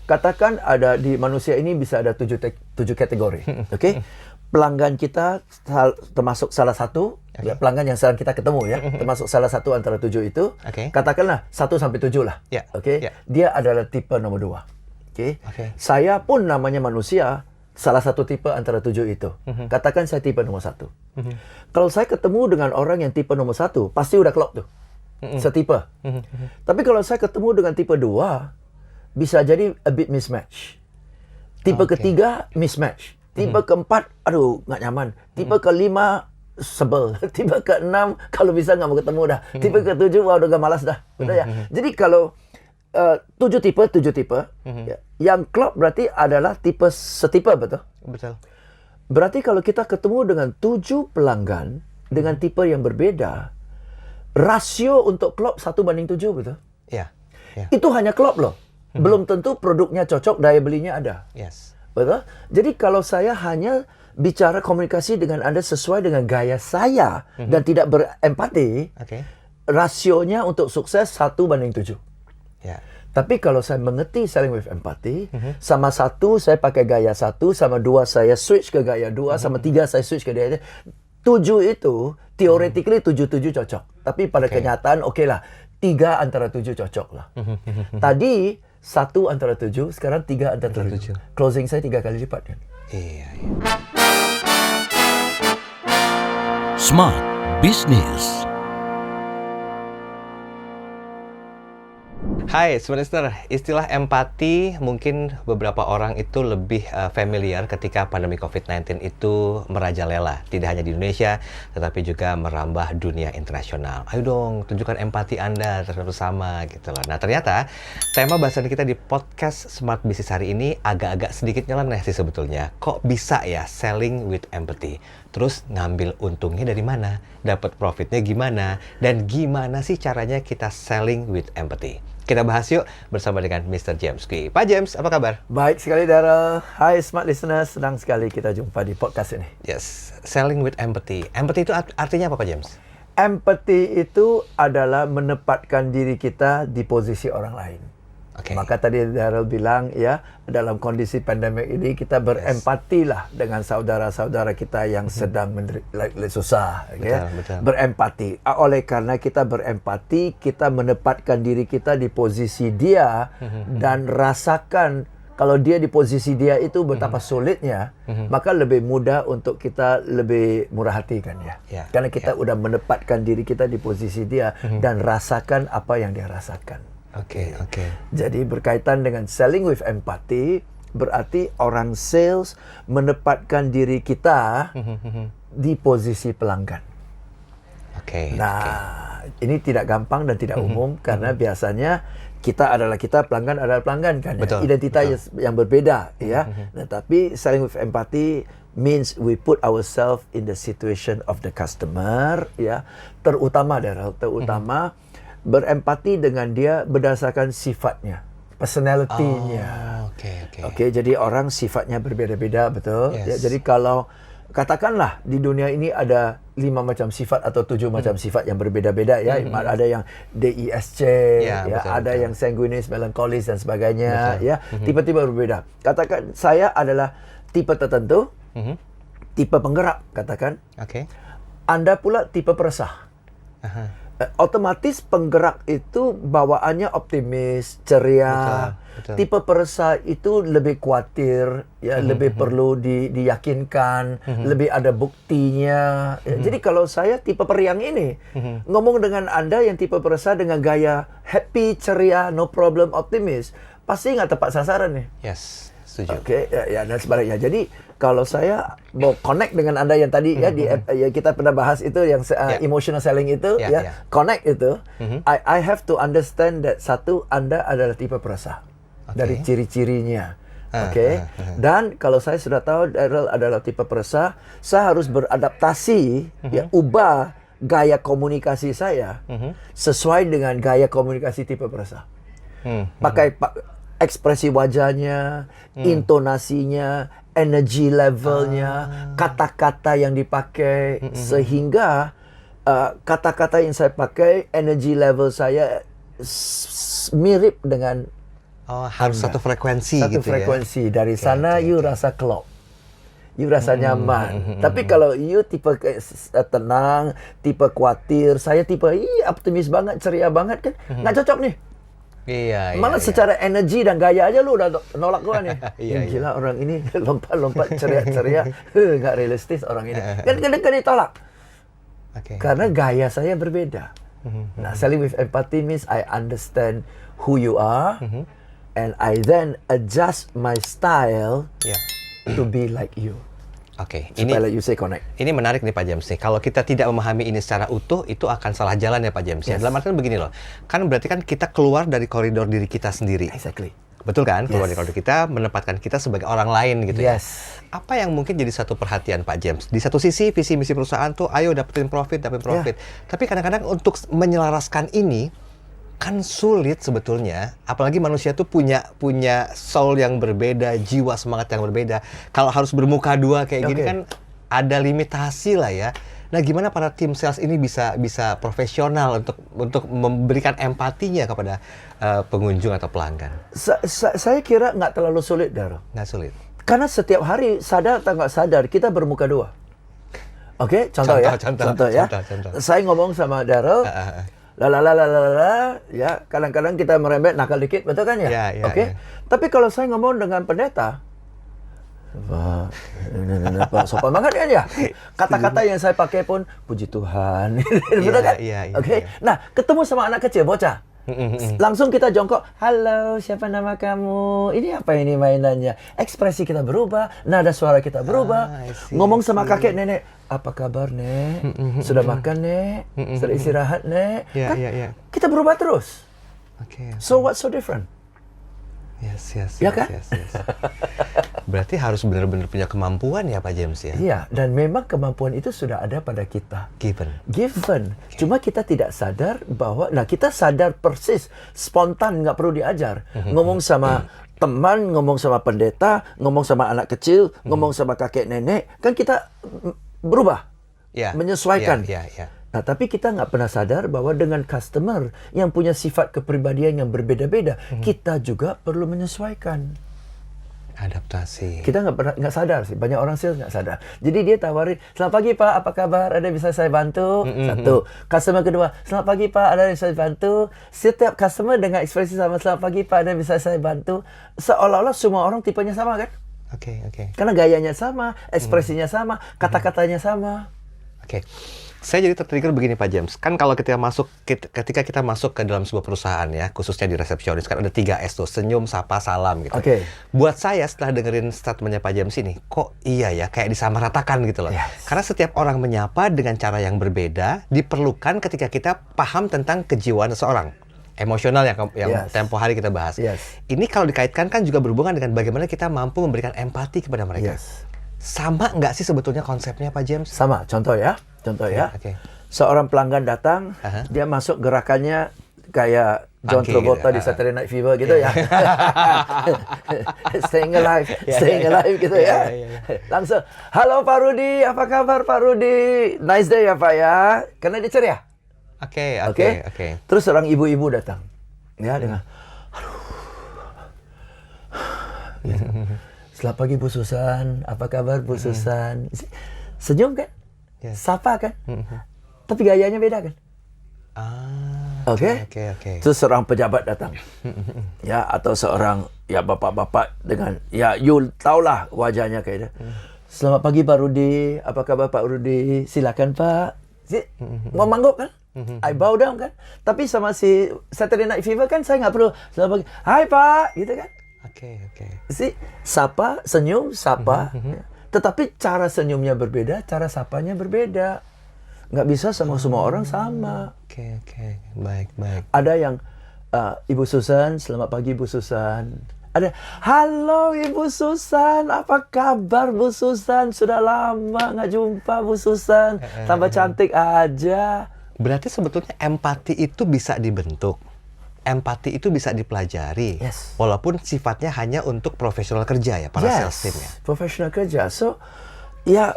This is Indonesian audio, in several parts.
katakan ada di manusia ini bisa ada 7 kategori. Okey. Pelanggan kita termasuk salah satu, ya, pelanggan yang sekarang kita ketemu ya, termasuk salah satu antara 7 itu. Katakanlah 1 sampai 7 lah. Okey. Dia adalah tipe nombor 2. Okey. Saya pun namanya manusia, salah satu tipe antara 7 itu. Katakan saya tipe nombor 1. Kalau saya ketemu dengan orang yang tipe nombor 1, pasti udah klop tuh. Setipe. Tapi kalau saya ketemu dengan tipe 2, bisa jadi a bit mismatch. Tipe ketiga, mismatch. Tipe keempat, aduh, nggak nyaman. Tipe kelima, sebel. Tipe keenam, kalau bisa nggak mau ketemu dah. Tipe ketujuh, wah udah gak malas dah. Betul ya? Jadi kalau 7 tipe. Ya, yang klop berarti adalah tipe setipe, betul? Betul. Berarti kalau kita ketemu dengan 7 pelanggan dengan tipe yang berbeda, rasio untuk klop 1:7, betul? Ya. Itu hanya klop loh. Belum tentu produknya cocok, daya belinya ada. Yes. Betul? Jadi kalau saya hanya bicara komunikasi dengan Anda sesuai dengan gaya saya dan tidak berempati, rasionya untuk sukses 1:7. Ya. Tapi kalau saya mengerti selling with empathy, sama 1 saya pakai gaya 1, sama 2 saya switch ke gaya 2, sama 3 saya switch ke gaya 7 itu, theoretically 7 cocok. Tapi pada kenyataan, okeylah, 3 antara 7 cocok lah. Tadi 1 antara 7, sekarang 3 antara 7. Closing saya 3 kali lipat kan? Iya. Smart Business. Hai Smart Listener, istilah empati mungkin beberapa orang itu lebih familiar ketika pandemi COVID-19 itu merajalela. Tidak hanya di Indonesia, tetapi juga merambah dunia internasional. Ayo dong, tunjukkan empati Anda terhadap sesama gitu loh. Nah ternyata tema bahasan kita di podcast Smart Business hari ini agak-agak sedikit nyeleneh sih sebetulnya. Kok bisa ya selling with empathy? Terus ngambil untungnya dari mana? Dapat profitnya gimana? Dan gimana sih caranya kita selling with empathy? Kita bahas yuk bersama dengan Mr. James Kui. Pak James, apa kabar? Baik sekali, Daryl. Hai Smart Listeners, senang sekali kita jumpa di podcast ini. Yes, selling with empathy. Empathy itu artinya apa, Pak James? Empathy itu adalah menempatkan diri kita di posisi orang lain. Maka tadi Daryl bilang ya, dalam kondisi pandemik ini kita berempatilah dengan saudara-saudara kita yang sedang susah. Betul. Berempati. Oleh karena kita berempati, kita menempatkan diri kita di posisi dia dan rasakan kalau dia di posisi dia itu betapa sulitnya, maka lebih mudah untuk kita lebih murah hati kan ya. Karena kita udah menempatkan diri kita di posisi dia dan rasakan apa yang dia rasakan. Jadi berkaitan dengan selling with empathy, berarti orang sales menempatkan diri kita di posisi pelanggan. Ini tidak gampang dan tidak umum karena biasanya kita pelanggan adalah pelanggan kan. Identitas yang berbeda ya. Nah, tapi selling with empathy means we put ourselves in the situation of the customer ya. Terutama berempati dengan dia berdasarkan sifatnya, personality-nya. Jadi orang sifatnya berbeda-beda, betul? Ya, jadi kalau katakanlah di dunia ini ada 5 macam sifat atau 7 macam sifat yang berbeda-beda ya. Ada yang DISC, ada yang sanguinis, melankolis dan sebagainya ya. Tipe-tipe berbeda. Katakan saya adalah tipe tertentu, tipe penggerak katakan. Anda pula tipe peresah. Otomatis penggerak itu bawaannya optimis, ceria. Betul. Tipe peresah itu lebih khawatir, ya, lebih perlu diyakinkan, lebih ada buktinya. Jadi kalau saya tipe periang ini, ngomong dengan Anda yang tipe peresah dengan gaya happy, ceria, no problem, optimis, pasti nggak tepat sasaran nih. Yes, setuju. Dan sebaliknya. Jadi kalau saya mau connect dengan Anda yang tadi ya kita pernah bahas itu yang emotional selling itu connect itu, I have to understand that satu Anda adalah tipe peresah dari ciri-cirinya. Dan kalau saya sudah tahu Daryl adalah tipe peresah, saya harus beradaptasi ubah gaya komunikasi saya sesuai dengan gaya komunikasi tipe peresah. Pakai ekspresi wajahnya, intonasinya, energy levelnya, kata-kata yang dipakai, sehingga kata-kata yang saya pakai, energy level saya mirip dengan Oh, harus satu frekuensi satu gitu frekuensi. ya. Dari sana you rasa klop. You rasa nyaman. Tapi kalau you tipe tenang, tipe khawatir, saya tipe optimis banget, ceria banget kan, nggak cocok nih. Iya, Malah iya. secara energi dan gaya aja lu udah nolak gua nih. Iya, Gila orang ini lompat-lompat ceria-ceria, nggak realistis orang ini. Kan ditolak. Oke. Karena gaya saya berbeda. Nah, selling with empathy means I understand who you are, and I then adjust my style Ya. to be like you. Oke, Supaya like you say connect. ini menarik nih Pak James nih. Kalau kita tidak memahami ini secara utuh, itu akan salah jalan ya Pak James. Ya. Yes. Dalam artian begini loh, kan berarti kan kita keluar dari koridor diri kita sendiri. Exactly. Betul kan? Keluar Yes. dari koridor kita, menempatkan kita sebagai orang lain gitu ya. Yes. Apa yang mungkin jadi satu perhatian Pak James? Di satu sisi visi misi perusahaan tuh, ayo dapetin profit. Tapi kadang-kadang untuk menyelaraskan ini kan sulit sebetulnya. Apalagi manusia tuh punya soul yang berbeda, jiwa semangat yang berbeda. Kalau harus bermuka dua kayak gini kan ada limitasi lah ya. Nah, gimana para tim sales ini bisa profesional untuk memberikan empatinya kepada pengunjung atau pelanggan? Saya kira nggak terlalu sulit, Daryl. Nggak sulit. Karena setiap hari, sadar atau nggak sadar, kita bermuka dua. Oke, contoh ya. Contoh. Saya ngomong sama Daryl, ya kadang-kadang kita merembet nakal dikit, betul kan ya? Ya, Oke. Tapi kalau saya ngomong dengan pendeta, Pak, sopan banget kan ya? Kata-kata yang saya pakai pun puji Tuhan, betul kan? Iya. Oke. Nah, ketemu sama anak kecil, bocah. Langsung kita jongkok, halo, siapa nama kamu? Ini apa ini mainannya? Ekspresi kita berubah, nada suara kita berubah. Ngomong sama kakek nenek, apa kabar nek? Sudah makan nek? Sudah istirahat nek? Kan kita berubah terus. So what's so different? Yes. Ya kan? Yes. Berarti harus benar-benar punya kemampuan ya Pak James ya? Iya, dan memang kemampuan itu sudah ada pada kita. Given. Cuma kita tidak sadar bahwa, kita sadar persis, spontan, nggak perlu diajar. Ngomong sama teman, ngomong sama pendeta, ngomong sama anak kecil, ngomong sama kakek nenek, kan kita berubah, menyesuaikan. Nah, tapi kita nggak pernah sadar bahwa dengan customer yang punya sifat kepribadian yang berbeda-beda, kita juga perlu menyesuaikan. Adaptasi. Kita nggak sadar sih, banyak orang sales nggak sadar. Jadi dia tawarin, selamat pagi Pak, apa kabar? Ada yang bisa saya bantu? Satu. Customer kedua, selamat pagi Pak, ada yang bisa saya bantu? Setiap customer dengan ekspresi sama, selamat pagi Pak, ada yang bisa saya bantu? Seolah-olah semua orang tipenya sama kan? Oke. Karena gayanya sama, ekspresinya sama, kata-katanya sama. Oke. Saya jadi tertrigger begini Pak James. Kan kalau ketika kita masuk ke dalam sebuah perusahaan ya, khususnya di resepsionis, kan ada 3S tuh, senyum, sapa, salam gitu. Buat saya setelah dengerin statementnya Pak James ini, kok iya ya, kayak disamaratakan gitu loh. Karena setiap orang menyapa dengan cara yang berbeda, diperlukan ketika kita paham tentang kejiwaan seseorang. Emosional yang tempo hari kita bahas. Ini kalau dikaitkan kan juga berhubungan dengan bagaimana kita mampu memberikan empati kepada mereka. Sama nggak sih sebetulnya konsepnya Pak James? Sama, contoh ya. Seorang pelanggan datang, dia masuk gerakannya kayak John Travolta di Saturday Night Fever gitu ya. Staying alive gitu ya. Langsung, halo Pak Rudi, apa kabar Pak Rudi? Nice day ya Pak ya. Karena dia ceria. Oke. Terus seorang ibu-ibu datang. Ya, dengan selamat pagi Bu Susan, apa kabar Bu Susan? Senyum kan? Sapa kan? Tapi gayanya beda kan? Oke. Terus seorang pejabat datang. Ya, atau seorang bapak-bapak dengan you tahulah wajahnya kayak dia. Selamat pagi Pak Rudi, apa kabar Pak Rudi? Silakan Pak. Mau mangguk kan? I bow down kan? Tapi sama si Saturday Night Fever kan saya nggak perlu selamat pagi. Hai Pak, gitu kan? Sapa, senyum, sapa. Tetapi cara senyumnya berbeda, cara sapanya berbeda. Nggak bisa sama semua orang sama. Baik. Ada yang, Ibu Susan, selamat pagi Ibu Susan. Ada, halo Ibu Susan, apa kabar Bu Susan? Sudah lama nggak jumpa Bu Susan, tambah cantik aja. Berarti sebetulnya empati itu bisa dibentuk. Empati itu bisa dipelajari, walaupun sifatnya hanya untuk profesional kerja ya, para sales team ya. Profesional kerja. So, ya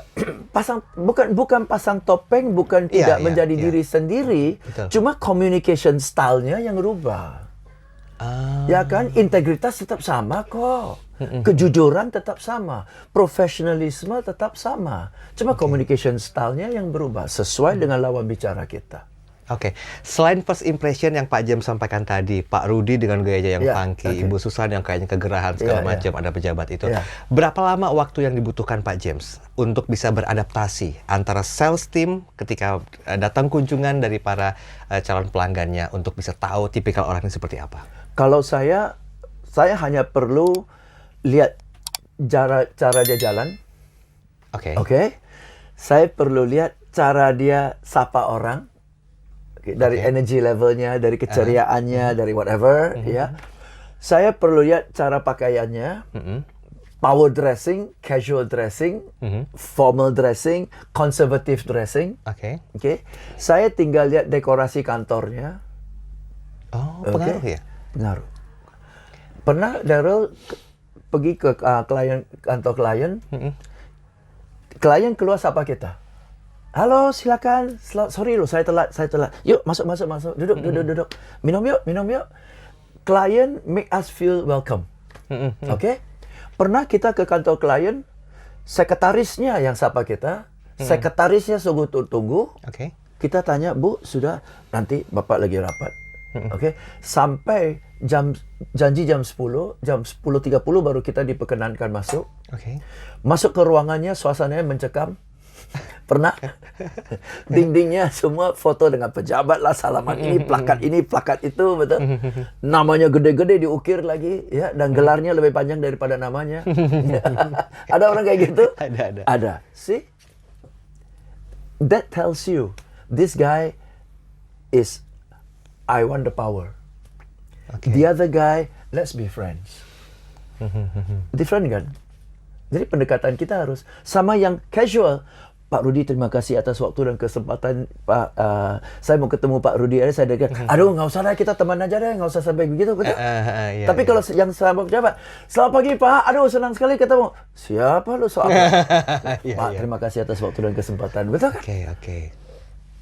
bukan pasang topeng, bukan tidak menjadi diri sendiri, cuma communication style-nya yang rubah. Ya kan, integritas tetap sama kok. Kejujuran tetap sama. Profesionalisme tetap sama. Cuma communication style-nya yang berubah sesuai dengan lawan bicara kita. Oke, selain first impression yang Pak James sampaikan tadi, Pak Rudi dengan gayanya yang funky, Ibu Susan yang kayaknya kegerahan segala macam, ada pejabat itu. Berapa lama waktu yang dibutuhkan Pak James untuk bisa beradaptasi antara sales team ketika datang kunjungan dari para calon pelanggannya untuk bisa tahu tipikal orang ini seperti apa? Kalau saya hanya perlu lihat cara dia jalan. Oke. Saya perlu lihat cara dia sapa orang. Dari energy levelnya, dari keceriaannya, dari whatever, ya. Saya perlu lihat cara pakaiannya, power dressing, casual dressing, formal dressing, conservative dressing. Oke. Saya tinggal lihat dekorasi kantornya. Oh, pengaruh ya? Pengaruh. Pernah Daryl pergi ke kantor klien, klien keluar sapa kita. Halo, silakan. Sorry loh, saya telat. Yuk, masuk. Duduk. Minum yuk. Klien make us feel welcome. Oke? Pernah kita ke kantor klien, sekretarisnya yang sapa kita, sekretarisnya sungguh tunggu. Kita tanya, Bu, sudah, nanti Bapak lagi rapat. Oke? Sampai janji jam 10, jam 10.30 baru kita diperkenankan masuk. Masuk ke ruangannya, suasananya mencekam. Pernah? Dindingnya semua foto dengan pejabat lah, salaman ini, plakat itu, betul. Namanya gede-gede diukir lagi, ya, dan gelarnya lebih panjang daripada namanya. Ada orang kayak gitu? Ada. See? That tells you, this guy is, I want the power. The other guy, let's be friends. Different kan? Jadi pendekatan kita harus sama yang casual. Pak Rudi, terima kasih atas waktu dan kesempatan, Pak. Saya mau ketemu Pak Rudi. Saya dengar, aduh, nggak usah lah, kita teman aja deh, nggak usah sampai begitu. Tapi kalau yang sama pejabat, selamat pagi Pak, aduh senang sekali ketemu. Siapa lu soal? Pak, terima kasih atas waktu dan kesempatan. Betul kan? Oke.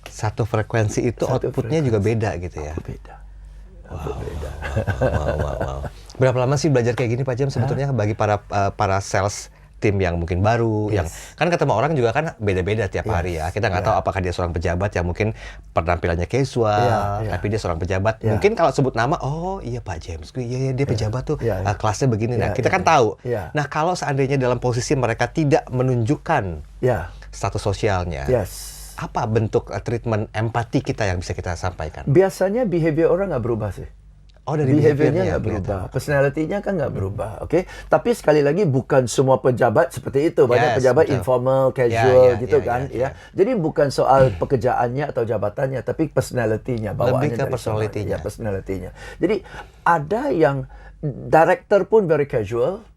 Satu frekuensi itu outputnya juga beda gitu ya? Beda. Wow. Berapa lama sih belajar kayak gini Pak James sebetulnya bagi para sales tim yang mungkin baru, yang kan ketemu orang juga kan beda-beda tiap hari ya. Kita nggak tahu apakah dia seorang pejabat yang mungkin penampilannya casual, tapi dia seorang pejabat. Mungkin kalau sebut nama, oh iya Pak James, iya dia pejabat tuh, kelasnya begini. Nah kita kan tahu. Nah kalau seandainya dalam posisi mereka tidak menunjukkan status sosialnya, apa bentuk treatment empati kita yang bisa kita sampaikan? Biasanya behavior orang nggak berubah sih. Oh, dari behaviornya nggak berubah, personality-nya kan nggak berubah, oke? Tapi sekali lagi bukan semua pejabat seperti itu, banyak pejabat informal, casual gitu kan, ya. Jadi bukan soal pekerjaannya atau jabatannya, tapi personality-nya, bawaannya. Lebih ke personality-nya. Personality-nya. Jadi ada yang director pun very casual,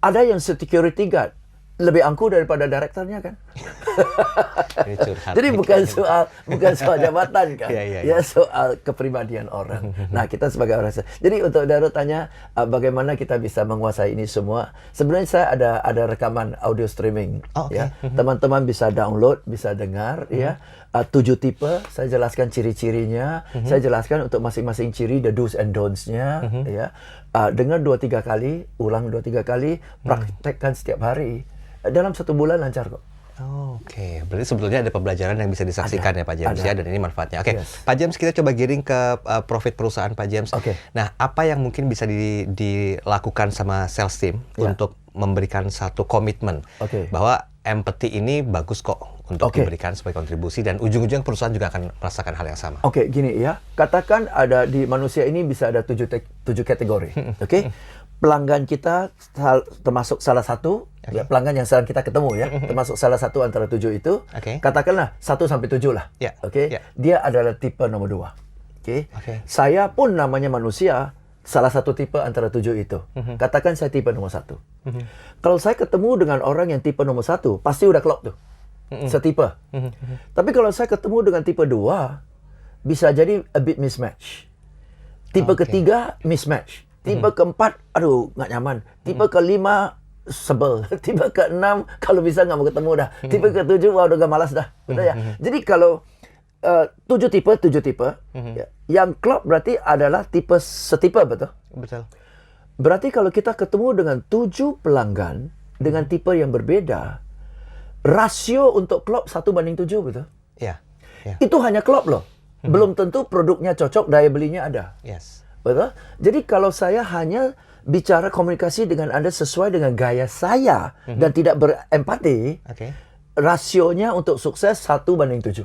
ada yang security guard lebih angkuh daripada direkturnya kan. Jadi bukan soal jabatan kan, ya soal kepribadian orang. Nah kita sebagai orang, jadi untuk Daryl tanya bagaimana kita bisa menguasai ini semua. Sebenarnya saya ada rekaman audio streaming, ya teman-teman bisa download, bisa dengar, ya 7 tipe. Saya jelaskan ciri-cirinya, saya jelaskan untuk masing-masing ciri the do's and don'ts-nya, ya. Dengar 2-3 kali, ulang 2-3 kali, praktekkan setiap hari. Dalam 1 bulan lancar kok. Oke, berarti sebetulnya ada pembelajaran yang bisa disaksikan ya Pak James ya, dan ini manfaatnya. Pak James, kita coba giring ke profit perusahaan Pak James. Nah, apa yang mungkin bisa dilakukan sama sales team untuk memberikan satu komitmen bahwa empathy ini bagus kok untuk diberikan sebagai kontribusi, dan ujung-ujung perusahaan juga akan merasakan hal yang sama. Gini ya, katakan ada di manusia ini bisa ada 7 kategori. Pelanggan kita termasuk salah satu, ya, pelanggan yang sering kita ketemu ya, termasuk salah satu antara 7 itu. Katakanlah 1 sampai 7 lah. Dia adalah tipe nomor 2. Saya pun namanya manusia, salah satu tipe antara 7 itu. Katakan saya tipe nomor 1. Kalau saya ketemu dengan orang yang tipe nomor 1, pasti udah klop tuh. Setipe. Tapi kalau saya ketemu dengan tipe 2, bisa jadi a bit mismatch. Tipe ketiga mismatch. Tipe keempat, aduh nggak nyaman. Tipe kelima, sebel. Tipe keenam, kalau bisa nggak mau ketemu dah. Tipe ketujuh, wah udah gak malas dah. Betul ya? Jadi kalau 7 tipe. Ya. Yang klop berarti adalah setipe, betul? Betul. Berarti kalau kita ketemu dengan 7 pelanggan dengan tipe yang berbeda, rasio untuk klop 1:7, betul? Ya. Itu hanya klop loh. Belum tentu produknya cocok, daya belinya ada. Yes. Betul? Jadi kalau saya hanya bicara komunikasi dengan Anda sesuai dengan gaya saya dan tidak berempati, rasionya untuk sukses 1:7.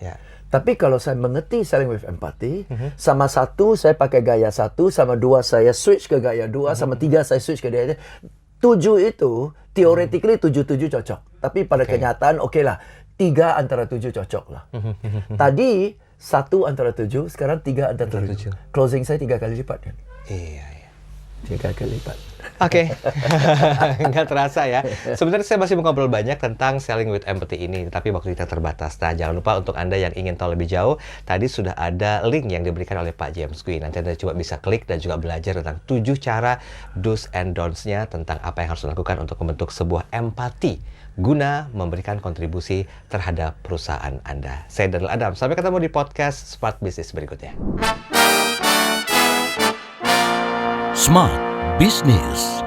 Ya. Tapi kalau saya mengerti selling with empathy, sama 1 saya pakai gaya 1, sama 2 saya switch ke gaya 2, sama 3 saya switch ke gaya 7 itu, theoretically 7 cocok. Tapi pada kenyataan, lah, 3 antara 7 cocok lah. Tadi 1 antara 7, sekarang 3 antara 7. Closing saya 3 kali lipat kan? Iya. 3 kali lipat. Oke. Nggak terasa ya. Sebenarnya saya masih mau ngobrol banyak tentang selling with empathy ini, tapi waktu kita terbatas. Nah, jangan lupa untuk Anda yang ingin tahu lebih jauh, tadi sudah ada link yang diberikan oleh Pak James Kui. Nanti Anda coba bisa klik dan juga belajar tentang 7 cara do's and don'ts-nya tentang apa yang harus dilakukan untuk membentuk sebuah empati guna memberikan kontribusi terhadap perusahaan Anda. Saya Daniel Adam. Sampai ketemu di podcast Smart Business berikutnya. Smart Business.